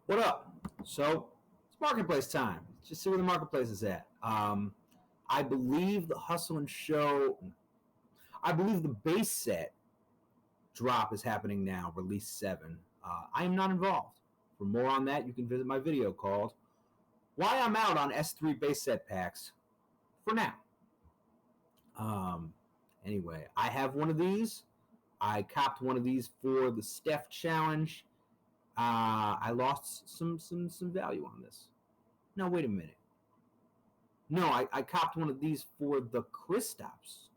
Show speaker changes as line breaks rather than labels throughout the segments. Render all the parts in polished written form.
What up? So it's marketplace time. Just see where the marketplace is at. I believe the Hustle and Show. I believe the base set drop is happening now. Release 7. I am not involved. For more on that, you can visit my video called "Why I'm Out on S3 Base Set Packs." For now. Um, anyway, I have one of these. I copped one of these for the Steph challenge. I lost some value on this. No, wait a minute. No, I copped one of these for the Kristaps.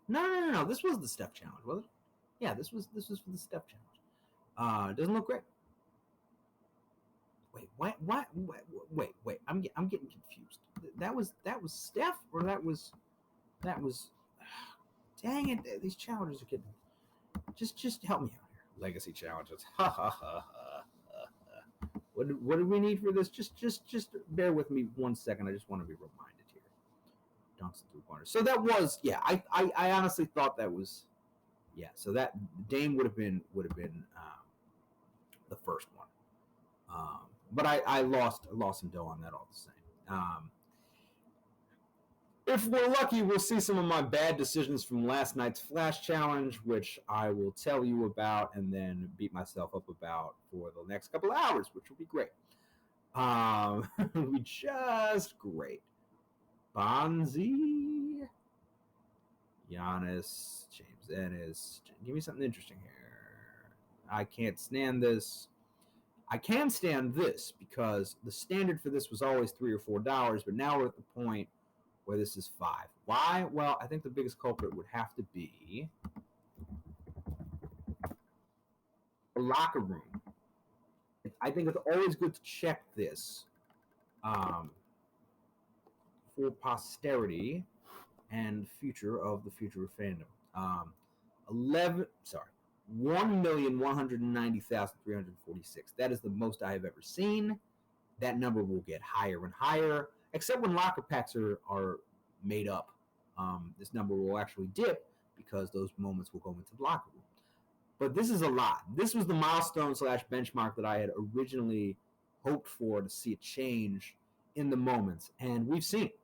No. This was the Steph challenge, was it? Yeah, this was for the Steph challenge. Doesn't look great. Wait, what? Wait. I'm getting confused. That was Steph, or that was. Dang it! These challenges are getting. Just help me out here. Legacy challenges. Ha ha ha ha. What do we need for this? Just bear with me 1 second. I just want to be reminded here. Dunks and 3 pointers. So that was I honestly thought that was So that Dame would have been the first one. But I lost some dough on that all the same. If we're lucky, we'll see some of my bad decisions from last night's Flash Challenge, which I will tell you about and then beat myself up about for the next couple of hours, which will be great. It'll be just great. Bonzi, Giannis, James Ennis. Give me something interesting here. I can't stand this. I can stand this because the standard for this was always $3 or $4, but now we're at the point where this is 5. Why? Well, I think the biggest culprit would have to be the locker room. I think it's always good to check this for posterity and future of fandom. 1,190,346. That is the most I have ever seen. That number will get higher and higher, except when locker packs are made up. This number will actually dip because those moments will go into the locker room. But this is a lot. This was the milestone / benchmark that I had originally hoped for to see a change in the moments, and we've seen it.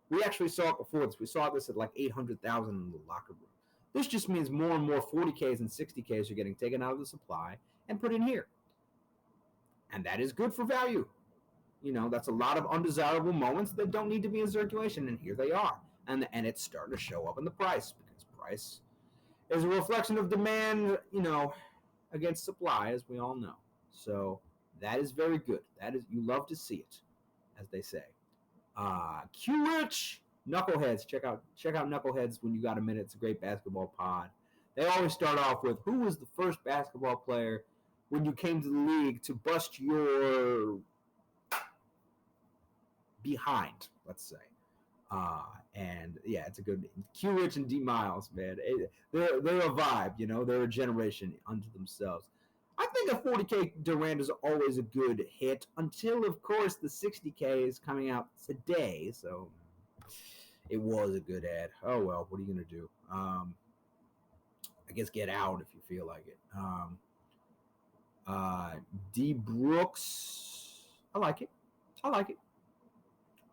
We actually saw it before this. We saw this at like 800,000 in the locker room. This just means more and more 40Ks and 60Ks are getting taken out of the supply and put in here. And that is good for value. That's a lot of undesirable moments that don't need to be in circulation, and here they are. And it's starting to show up in the price, because price is a reflection of demand, against supply, as we all know. So that is very good. That is, you love to see it, as they say. Q-Rich, Knuckleheads. Check out Knuckleheads when you got a minute. It's a great basketball pod. They always start off with, who was the first basketball player when you came to the league to bust your behind, let's say. And yeah, it's a good Q Rich and D Miles, man. They're a vibe, they're a generation unto themselves. I think a 40K Durant is always a good hit until, of course, the 60K is coming out today. So it was a good ad. Oh well, what are you gonna do? I guess get out if you feel like it. D Brooks, I like it.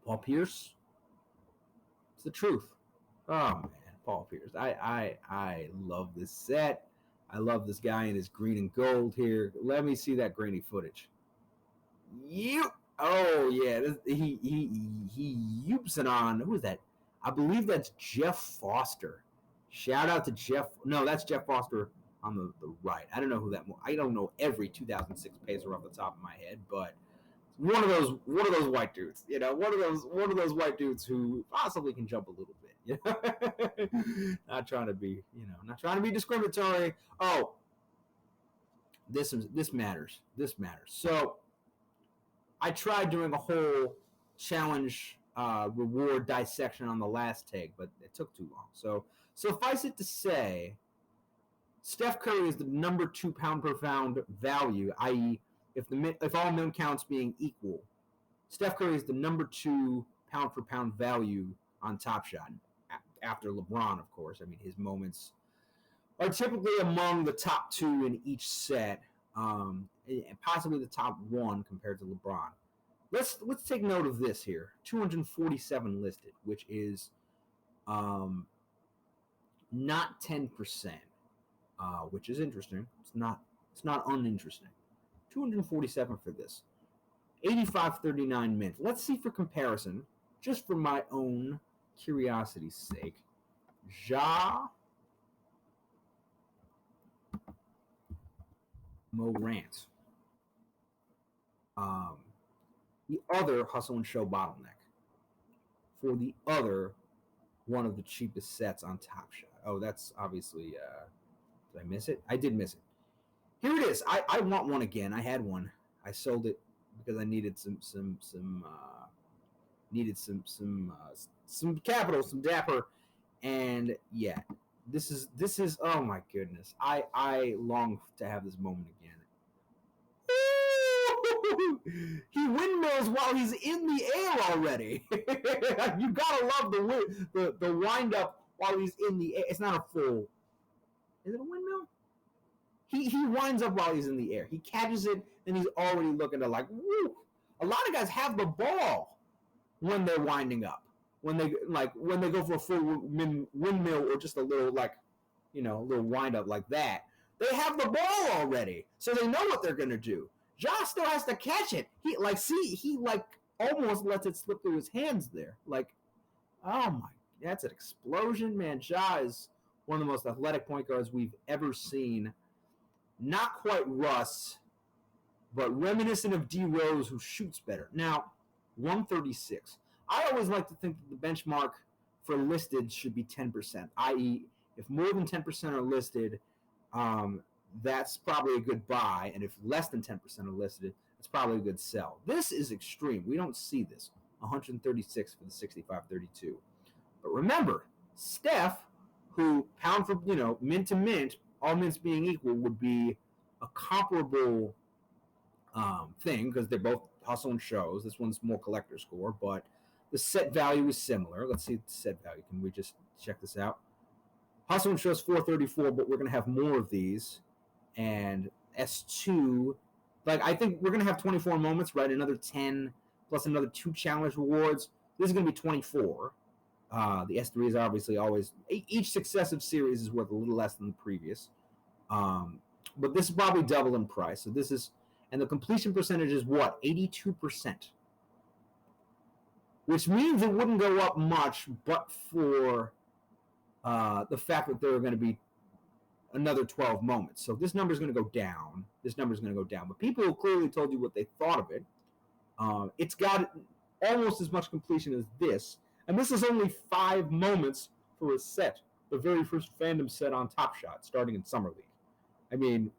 Paul Pierce, it's the truth. Oh man, Paul Pierce. I love this set. I love this guy in his green and gold here. Let me see that grainy footage. Yep. Oh yeah, he yoops it on. Who is that? I believe that's Jeff Foster. Shout out to Jeff. No, that's Jeff Foster on the right. I don't know who that. I don't know every 2006 Pacer off the top of my head, but one of those white dudes. One of those white dudes who possibly can jump a little bit. Not trying to be discriminatory. Oh, this matters. This matters. So I tried doing a whole challenge reward dissection on the last take, but it took too long. So suffice it to say, Steph Curry is the number 2 pound per pound value, i.e., if all known counts being equal, Steph Curry is the number 2 pound for pound value on Top Shot, after LeBron, of course. I mean, his moments are typically among the top 2 in each set. And possibly the top one compared to LeBron. Let's take note of this here. 247 listed, which is not 10%, which is interesting. It's not uninteresting. 247 for this. 85.39 mint. Let's see for comparison, just for my own curiosity's sake. Morant. The other hustle and show bottleneck for the other one of the cheapest sets on Top Shot. Oh, that's obviously. Did I miss it? I did miss it. Here it is. I want one again. I had one. I sold it because I needed some capital, some dapper, and yeah, this is oh my goodness. I long to have this moment again. He windmills while he's in the air already. You gotta love the wind up while he's in the air. It's not a full. Is it a windmill? He winds up while he's in the air. He catches it, and he's already looking to like, woo. A lot of guys have the ball when they're winding up. When they go for a full windmill or just a little a little wind up like that, they have the ball already, so they know what they're gonna do. Ja still has to catch it. He almost lets it slip through his hands there. Oh my, that's an explosion, man. Ja is one of the most athletic point guards we've ever seen. Not quite Russ, but reminiscent of D Rose, who shoots better. Now, 136. I always like to think that the benchmark for listed should be 10%, i.e., if more than 10% are listed, that's probably a good buy, and if less than 10% are listed, it's probably a good sell. This is extreme. We don't see this. 136 for the 65-32. But remember, Steph, who pound for mint to mint, all mints being equal, would be a comparable thing because they're both hustle and shows. This one's more collector score, but the set value is similar. Let's see the set value. Can we just check this out? Hustle and shows 434, but we're going to have more of these. And S2, I think we're going to have 24 moments, right? Another 10 plus another 2 challenge rewards. This is going to be 24. The S3 is obviously always, each successive series is worth a little less than the previous. But this is probably double in price. So this is, and the completion percentage is what? 82%. Which means it wouldn't go up much, but for the fact that there are going to be another 12 moments. So this number is going to go down. This number is going to go down. But people have clearly told you what they thought of it. It's got almost as much completion as this. And this is only 5 moments for a set. The very first fandom set on Top Shot, starting in Summer League. I mean,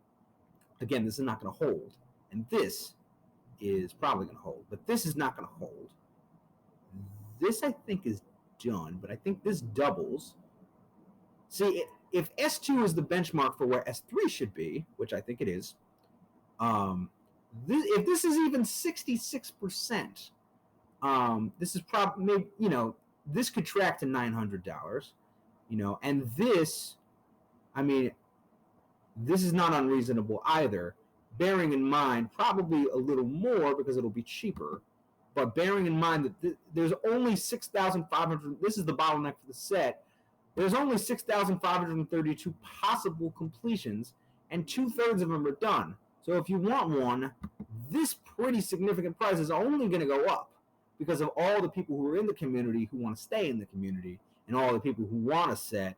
again, this is not going to hold. And this is probably going to hold. But this is not going to hold. This, I think, is done. But I think this doubles. See, if S2 is the benchmark for where S3 should be, which I think it is, if this is even 66%, this is probably, this could track to $900, and this, I mean, this is not unreasonable either, bearing in mind probably a little more because it'll be cheaper, but bearing in mind that there's only 6,500, this is the bottleneck for the set, there's only 6,532 possible completions, and 2/3 of them are done. So if you want one, this pretty significant price is only going to go up because of all the people who are in the community who want to stay in the community, and all the people who want a set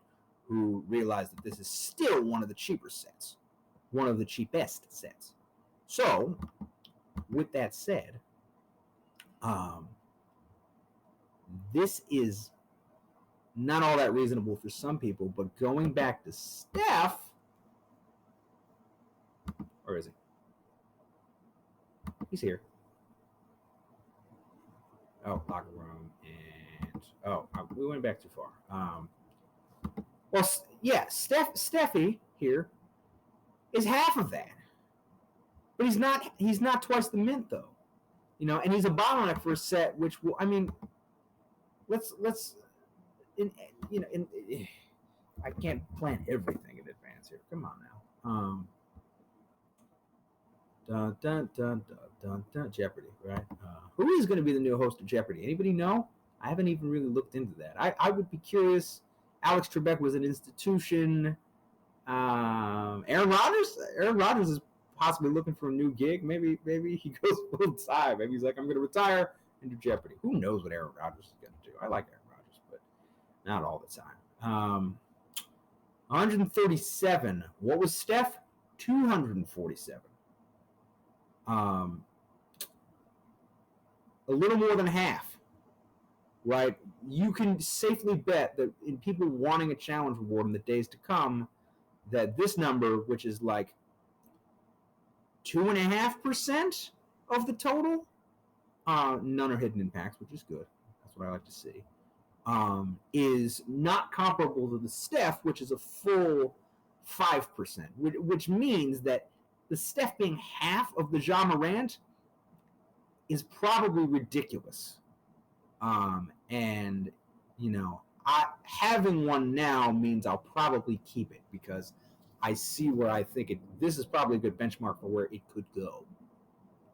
who realize that this is still one of the cheaper sets, one of the cheapest sets. So, with that said, this is not all that reasonable for some people, but going back to Steph, where is he? He's here. Oh, locker room, and we went back too far. Well, yeah, Steffi here is half of that, but he's not twice the mint though, and he's a bottleneck for a set, which will, I mean, let's. I can't plan everything in advance here. Come on now. Dun, dun, dun, dun, dun, dun. Jeopardy, right? Who is going to be the new host of Jeopardy? Anybody know? I haven't even really looked into that. I would be curious. Alex Trebek was an institution. Aaron Rodgers. Aaron Rodgers is possibly looking for a new gig. Maybe he goes full time. Maybe he's like, I'm going to retire and do Jeopardy. Who knows what Aaron Rodgers is going to do? I like Aaron Rodgers, but not all the time. 137. What was Steph? 247. A little more than half, right? You can safely bet that in people wanting a challenge reward in the days to come, that this number, which is like 2.5% of the total, none are hidden impacts, which is good. That's what I like to see. Is not comparable to the Steph, which is a full 5%, which means that the Steph being half of the Ja Morant is probably ridiculous. And, you know, having one now means I'll probably keep it because I see where I think this is probably a good benchmark for where it could go.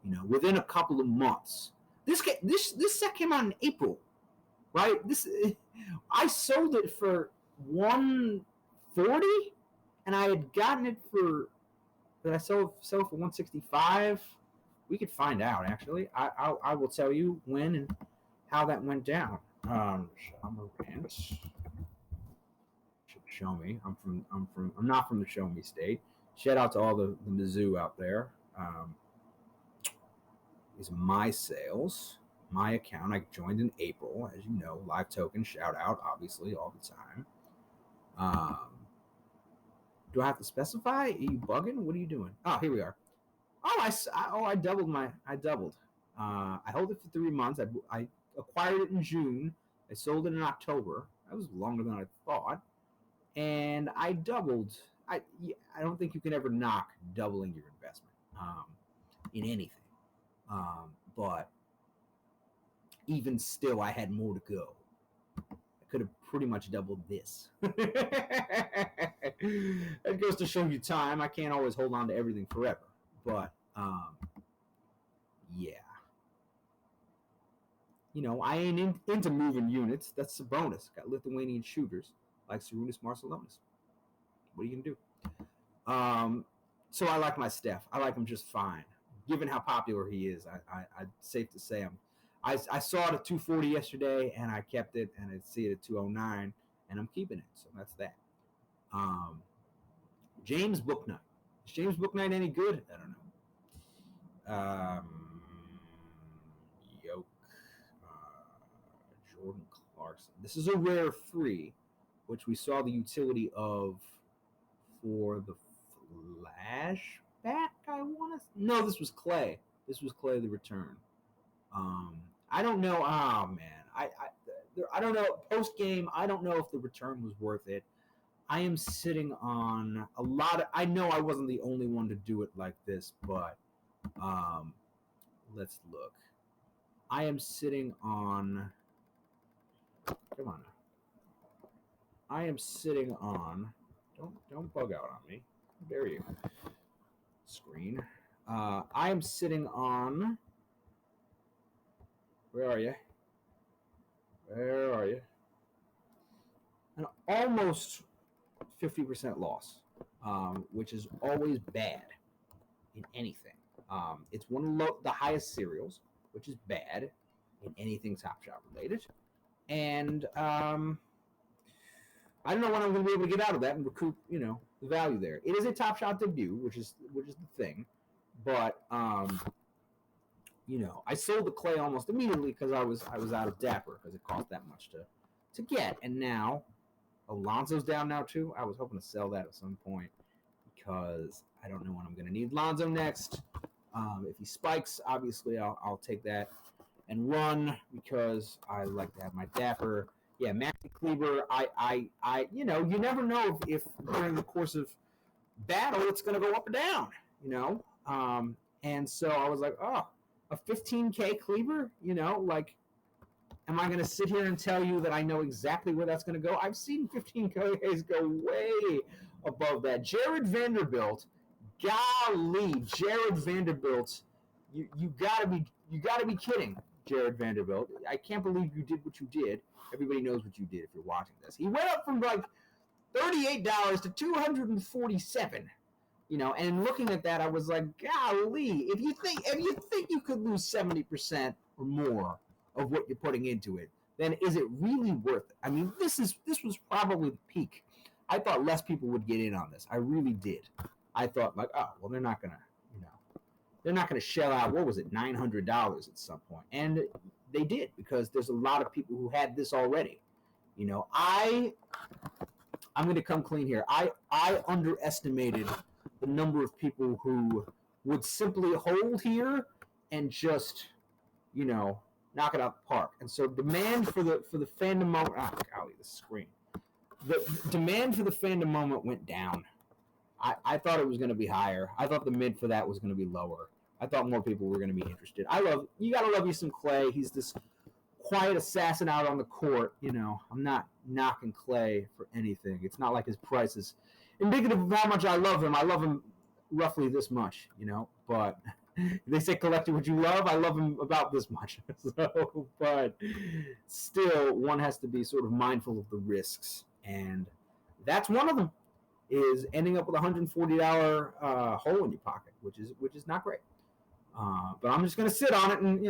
You know, within a couple of months. This set came out in April, right? I sold it for $140, and I had gotten it for. Did I sell it for $165? We could find out. Actually, I will tell you when and how that went down. Morant should show me. I'm not from the Show Me State. Shout out to all the Mizzou out there. These are my sales, my account. I joined in April, as you know. Live token shout out, obviously, all the time. Do I have to specify? Are you bugging? What are you doing? Oh, here we are. I doubled I doubled. I hold it for 3 months. I acquired it in June. I sold it in October. That was longer than I thought. And I doubled. I don't think you can ever knock doubling your investment in anything. But even still, I had more to go. I could have pretty much doubled this. That goes to show you time. I can't always hold on to everything forever. But, yeah. You know, I ain't into moving units. That's a bonus. Got Lithuanian shooters like Sarunas Marciulionis. What are you going to do? So I like my Steph. I like him just fine. Given how popular he is, I'm safe to say I saw it at 240 yesterday, and I kept it, and I see it at 209, and I'm keeping it. So that's that. James Booknight. Is James Booknight any good? I don't know. Yoke. Jordan Clarkson. This is a rare 3, which we saw the utility of for the flashback. I want to. No, this was Clay. This was Clay the return. I don't know. Oh man, I don't know. Post game, I don't know if the return was worth it. I am sitting on a lot of. I know I wasn't the only one to do it like this, but let's look. I am sitting on. Come on. I am sitting on. Don't bug out on me. How dare you? Screen. I am sitting on. Where are you? Where are you? An almost 50% loss, which is always bad in anything. It's one of the highest serials, which is bad in anything Top Shot related. And I don't know when I'm going to be able to get out of that and recoup, the value there. It is a Top Shot debut, which is the thing. But I sold the Clay almost immediately because I was out of Dapper because it cost that much to get. And now Alonzo's down now too. I was hoping to sell that at some point because I don't know when I'm going to need Lonzo next. If he spikes, obviously I'll take that and run because I like to have my Dapper. Yeah, Maxi Kleber. You never know if during the course of battle it's going to go up or down. And so I was like, oh, a 15K Kleber. Am I going to sit here and tell you that I know exactly where that's going to go? I've seen 15Ks go way above that. Jared Vanderbilt Golly, Jared Vanderbilt, you gotta be kidding, Jared Vanderbilt. I can't believe you did what you did. Everybody knows what you did if you're watching this. He went up from like $38 to $247. And looking at that, I was like, golly, if you think you could lose 70% or more of what you're putting into it, then is it really worth it? I mean, this was probably the peak. I thought less people would get in on this. I really did. I thought like, oh, well, they're not gonna shell out, what was it, $900 at some point, and they did, because there's a lot of people who had this already. I'm going to come clean here. I underestimated the number of people who would simply hold here and just, knock it out the park. And so demand for the fandom moment. Oh, golly, the screen. The demand for the fandom moment went down. I thought it was going to be higher. I thought the mid for that was going to be lower. I thought more people were going to be interested. You got to love you some Clay. He's this quiet assassin out on the court. I'm not knocking Clay for anything. It's not like his price is indicative of how much I love him. I love him roughly this much, but they say collecting what you love. I love him about this much. But still, one has to be sort of mindful of the risks, and that's one of them, is ending up with a $140 hole in your pocket, which is not great. But I'm just going to sit on it and,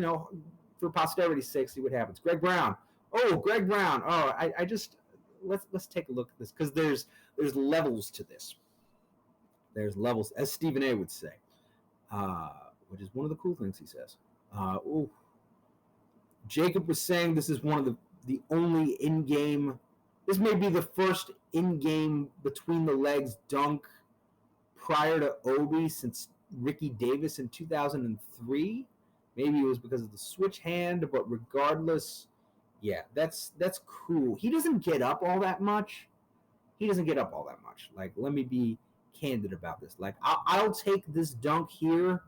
for posterity's sake, see what happens. Greg Brown. Oh, I just let's take a look at this, because there's levels to this. There's levels, as Stephen A would say, which is one of the cool things he says. Jacob was saying this is one of the only in-game. This may be the first in-game between the legs dunk prior to Obi since Ricky Davis in 2003. Maybe it was because of the switch hand, but regardless, yeah, that's cool. He doesn't get up all that much. Like, let me be candid about this. Like, I'll take this dunk here.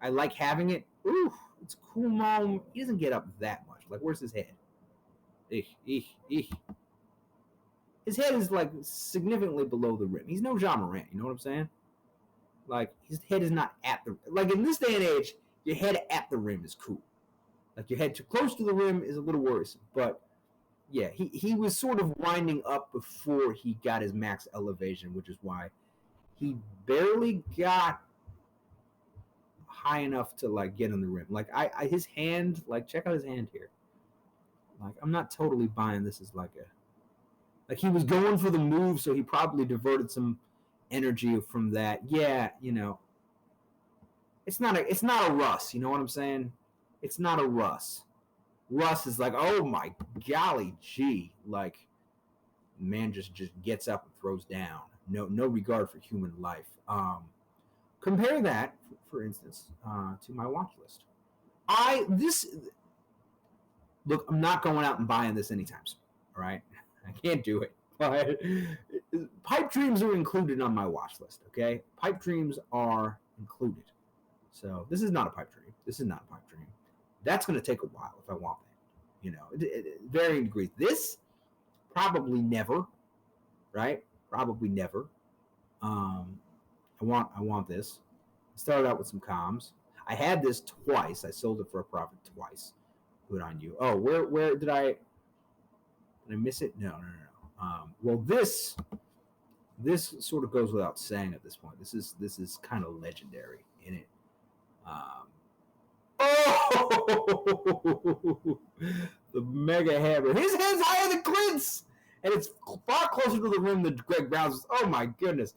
I like having it. Ooh, it's cool, Mom. He doesn't get up that much. Like, where's his head? His head is, like, significantly below the rim. He's no John Morant, you know what I'm saying? Like, his head is not at the... Like, in this day and age, your head at the rim is cool. Like, your head too close to the rim is a little worrisome. But, yeah, he was sort of winding up before he got his max elevation, which is why he barely got high enough to, like, get on the rim. Like, his hand... Like, check out his hand here. Like, I'm not totally buying this as, like, a... Like, he was going for the move, so he probably diverted some energy from that. Yeah, it's not a Russ, you know what I'm saying? It's not a Russ. Russ is like, oh my golly gee, like, man just gets up and throws down. No regard for human life. Compare that, for instance, to my watch list. Look, I'm not going out and buying this anytime soon. All right, I can't do it. But pipe dreams are included on my watch list. Okay, pipe dreams are included. So this is not a pipe dream. That's going to take a while if I want that. Varying degrees. This probably never, right? Probably never. I want this. I started out with some comms. I had this twice. I sold it for a profit twice. Good on you. Oh, where did I miss it? No. Well, this sort of goes without saying at this point. This is kind of legendary in it. The mega hammer. His head's higher than Clint's, and it's far closer to the rim than Greg Brown's. Oh my goodness!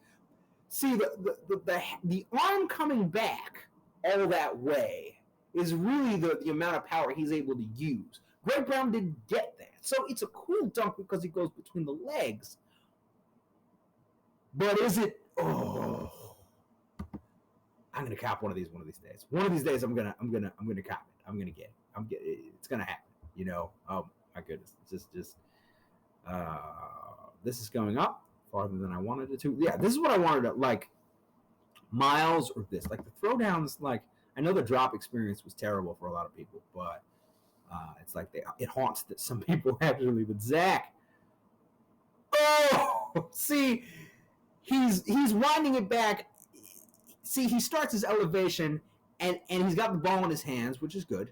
See, the arm coming back all that way is really the amount of power he's able to use. Greg Brown didn't get that, so it's a cool dunk because he goes between the legs. But is it? Oh. I'm gonna cop one of these days. One of these days, I'm gonna cop it. I'm gonna get it. It's gonna happen. Oh my goodness. It's just this is going up farther than I wanted it to. Yeah, this is what I wanted to like. Miles or this, like the throwdowns. Like, I know the drop experience was terrible for a lot of people, but it's like it haunts some people actually. But Zach, see, he's winding it back. see, he starts his elevation, and he's got the ball in his hands, which is good.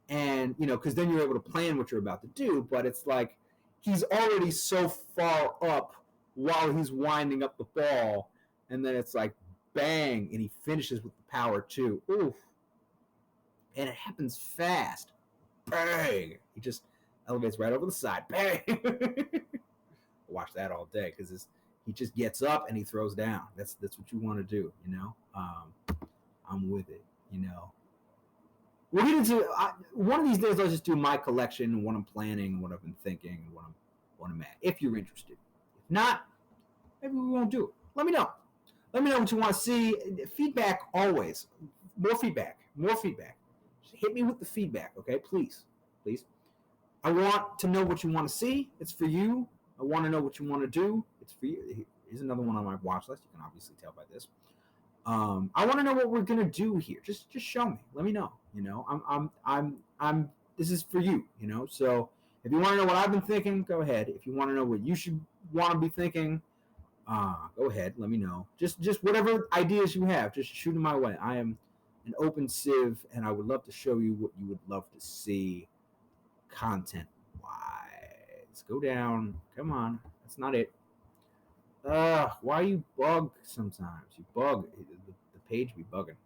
And, because then you're able to plan what you're about to do. But it's like he's already so far up while he's winding up the ball. And then it's like, bang, and he finishes with the power, too. Oof. And it happens fast. Bang. He just elevates right over the side. Bang. Watch that all day because he just gets up and he throws down. That's what you want to do, I'm with it, We'll get into one of these days. I'll just do my collection, what I'm planning, what I've been thinking, and what I'm at. If you're interested, if not, maybe we won't do it. Let me know. Let me know what you want to see. Feedback always. More feedback. Just hit me with the feedback, okay? Please. I want to know what you want to see. It's for you. I want to know what you want to do. It's for you. Here's another one on my watch list. You can obviously tell by this. I want to know what we're gonna do here. Just show me. Let me know. I'm. This is for you. So if you want to know what I've been thinking, go ahead. If you want to know what you should want to be thinking, go ahead. Let me know. Just whatever ideas you have, just shoot them my way. I am an open sieve, and I would love to show you what you would love to see, content wise. Go down. Come on. That's not it. Why you bug sometimes? You bug. The page be bugging,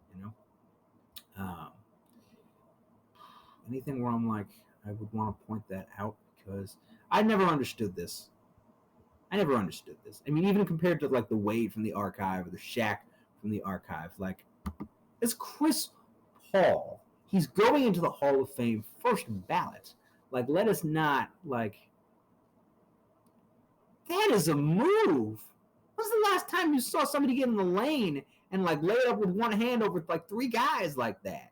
Anything where I'm like, I would want to point that out because I never understood this. I mean, even compared to like the Wade from the archive or the Shaq from the archive, like it's Chris Paul. He's going into the Hall of Fame first ballot. Like, let us not like. That is a move. When's the last time you saw somebody get in the lane and like lay it up with one hand over like three guys like that?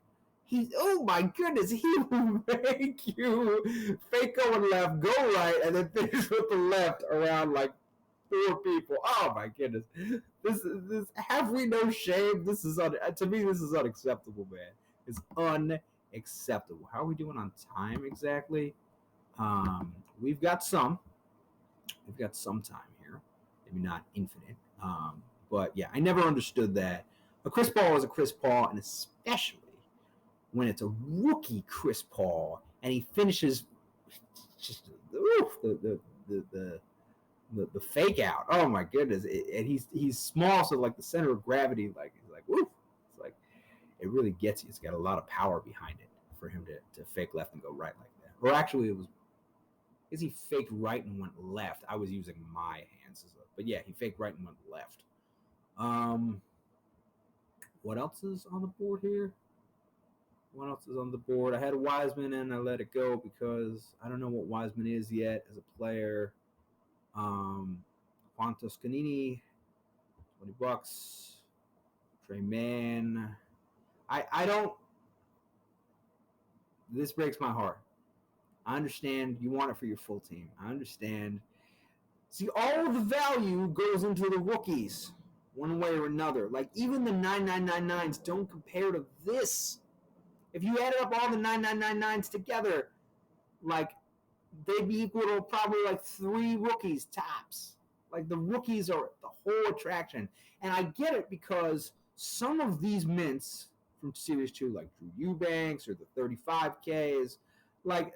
Oh my goodness, he will make you fake going left, go right, and then finish with the left around like four people. Oh my goodness, this have we no shame? This is to me, this is unacceptable, man. It's unacceptable. How are we doing on time exactly? We've got some time here, maybe not infinite. But yeah, I never understood that. A Chris Paul is a Chris Paul, and especially when it's a rookie Chris Paul and he finishes just the fake out. Oh my goodness! And he's small, so like the center of gravity, like he's like woof. It's like it really gets you. It's got a lot of power behind it for him to fake left and go right like that. Or actually, it was. Is he faked right and went left? I was using my hands, but yeah, he faked right and went left. What else is on the board here? What else is on the board? I had Wiseman and I let it go because I don't know what Wiseman is yet as a player. Juan Toscanini, $20. Trey Mann. I don't. This breaks my heart. I understand you want it for your full team. I understand. See, all of the value goes into the rookies, one way or another. Like, even the 9999s don't compare to this. If you added up all the 9999s together, like, they'd be equal to probably like 3 rookies tops. Like, the rookies are the whole attraction. And I get it because some of these mints from Series 2, like Drew Eubanks or the 35Ks, like,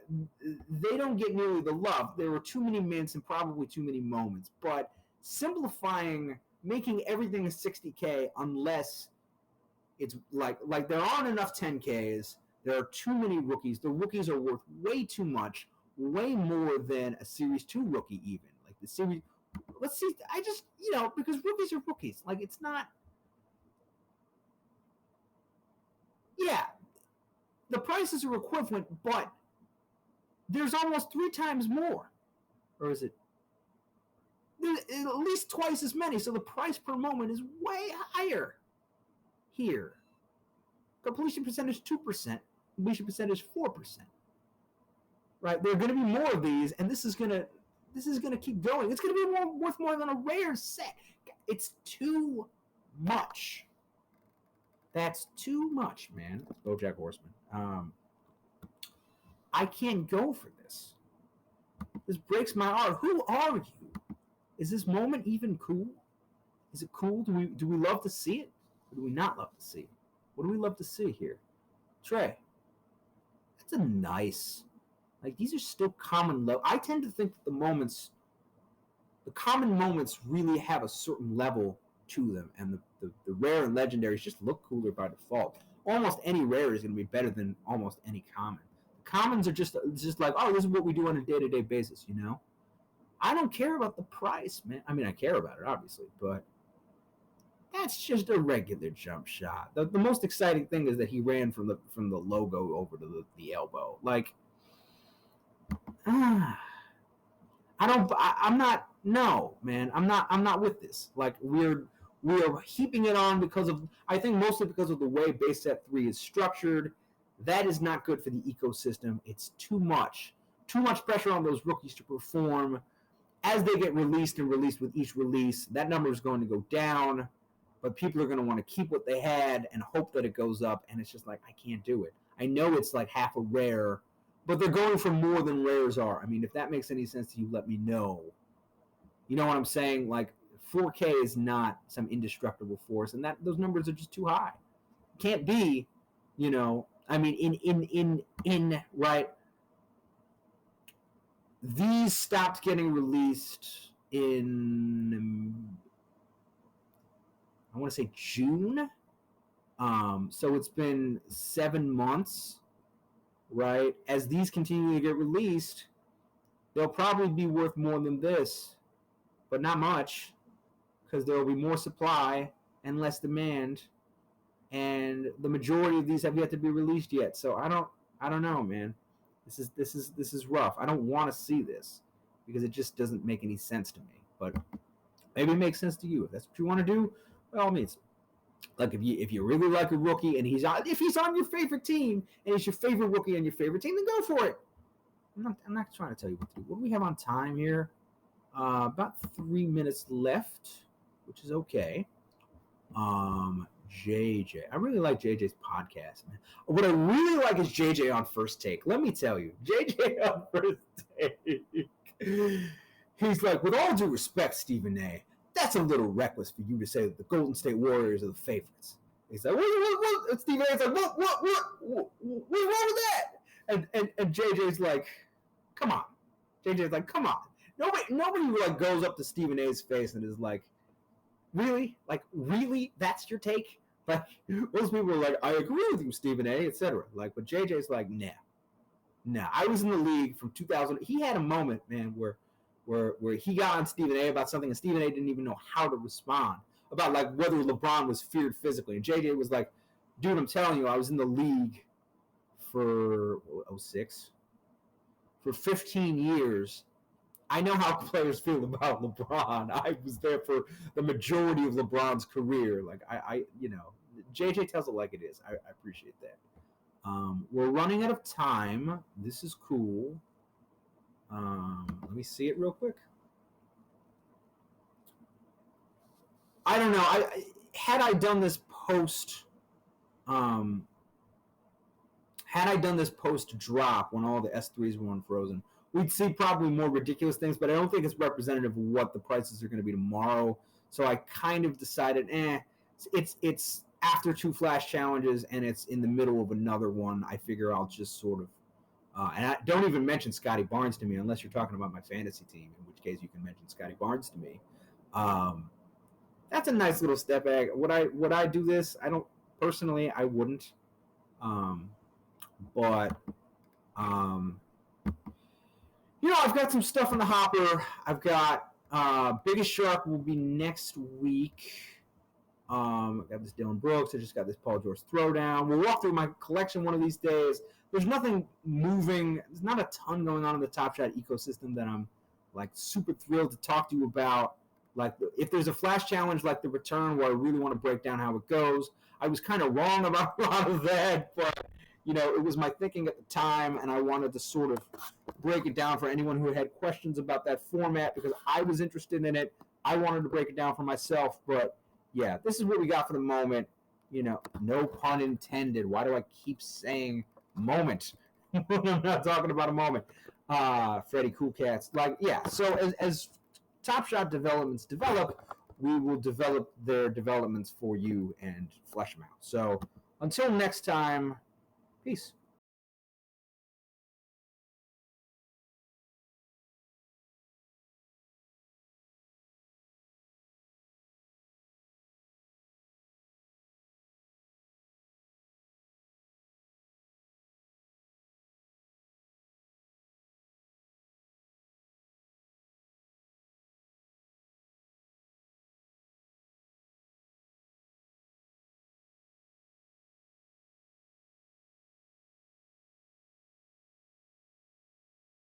they don't get nearly the love. There were too many mints and probably too many moments. But simplifying, making everything a 60K unless it's like there aren't enough 10Ks. There are too many rookies. The rookies are worth way too much, way more than a Series 2 rookie even. Like the Series, let's see, I just, because rookies are rookies. Like, it's not, yeah, the prices are equivalent, but there's almost 3 times more. Or is it? There's at least twice as many, so the price per moment is way higher here. Completion percentage 2%, completion percentage 4%. Right? There are going to be more of these, and this is going to keep going. It's going to be worth more than a rare set. It's too much. That's too much, man. BoJack Horseman. I can't go for this. This breaks my heart. Who are you? Is this moment even cool? Is it cool? Do we love to see it? What do we not love to see? What do we love to see here? Trey, that's a nice, like, these are still common level. I tend to think that the common moments really have a certain level to them, and the rare and legendaries just look cooler by default. Almost any rare is going to be better than almost any common. The commons are just like, oh, this is what we do on a day-to-day basis, you know? I don't care about the price, man. I mean, I care about it, obviously, but that's just a regular jump shot. The most exciting thing is that he ran from the logo over to the elbow. Like, I'm not. No, man. I'm not with this. Like, we're heaping it on because of, I think, mostly because of the way base set 3 is structured. That is not good for the ecosystem. It's too much pressure on those rookies to perform. As they get released with each release, that number is going to go down, but people are going to want to keep what they had and hope that it goes up, and it's just like, I can't do it. I know it's like half a rare, but they're going for more than rares are. I mean, if that makes any sense to you, let me know. You know what I'm saying? Like, 4K is not some indestructible force, and that those numbers are just too high. Can't be, you know. I mean, in right. These stopped getting released in, I want to say June. So it's been 7 months, right? As these continue to get released, they'll probably be worth more than this, but not much, because there will be more supply and less demand, and the majority of these have yet to be released yet. So I don't know, man. This is rough. I don't want to see this because it just doesn't make any sense to me. But maybe it makes sense to you. If that's what you want to do, by all means. Like, if you really like a rookie and if he's on your favorite team and he's your favorite rookie on your favorite team, then go for it. I'm not trying to tell you what to do. What do we have on time here? About 3 minutes left, which is okay. JJ. I really like JJ's podcast, man. What I really like is JJ on First Take. Let me tell you, JJ on First Take. He's like, with all due respect, Stephen A., that's a little reckless for you to say that the Golden State Warriors are the favorites. He's like, what? Stephen A's like, what's wrong with that? And JJ's like, come on. JJ's like, come on. Nobody like goes up to Stephen A's face and is like, really? Like, really? That's your take? Like, most people are like, I agree with you, Stephen A., etc. Like, but JJ's like, nah. I was in the league from 2000. He had a moment, man, where he got on Stephen A. about something, and Stephen A. didn't even know how to respond about, like, whether LeBron was feared physically. And JJ was like, dude, I'm telling you, I was in the league for 06 for 15 years. I know how players feel about LeBron. I was there for the majority of LeBron's career. Like, I you know, JJ tells it like it is. I appreciate that. We're running out of time. This is cool. Let me see it real quick. I don't know. Had I done this post drop when all the S3s were unfrozen, we'd see probably more ridiculous things, but I don't think it's representative of what the prices are going to be tomorrow. So I kind of decided, it's after 2 flash challenges and it's in the middle of another one. I figure I'll just sort of, and I don't even mention Scotty Barnes to me unless you're talking about my fantasy team, in which case you can mention Scotty Barnes to me. That's a nice little step back. Would I do this? I don't personally. I wouldn't. But you know, I've got some stuff in the hopper. I've got Biggest Shark will be next week. I've got this Dylan Brooks. I just got this Paul George Throwdown. We'll walk through my collection one of these days. There's nothing moving. There's not a ton going on in the Top Shot ecosystem that I'm like super thrilled to talk to you about. Like, if there's a flash challenge like the return where I really want to break down how it goes, I was kind of wrong about a lot of that, but you know, it was my thinking at the time, and I wanted to sort of break it down for anyone who had questions about that format because I was interested in it. I wanted to break it down for myself, but yeah, this is what we got for the moment. You know, no pun intended. Why do I keep saying moment? I'm not talking about a moment. Freddy Cool Cats. Like, yeah, so as Top Shot developments develop, we will develop their developments for you and flesh them out. So until next time, peace.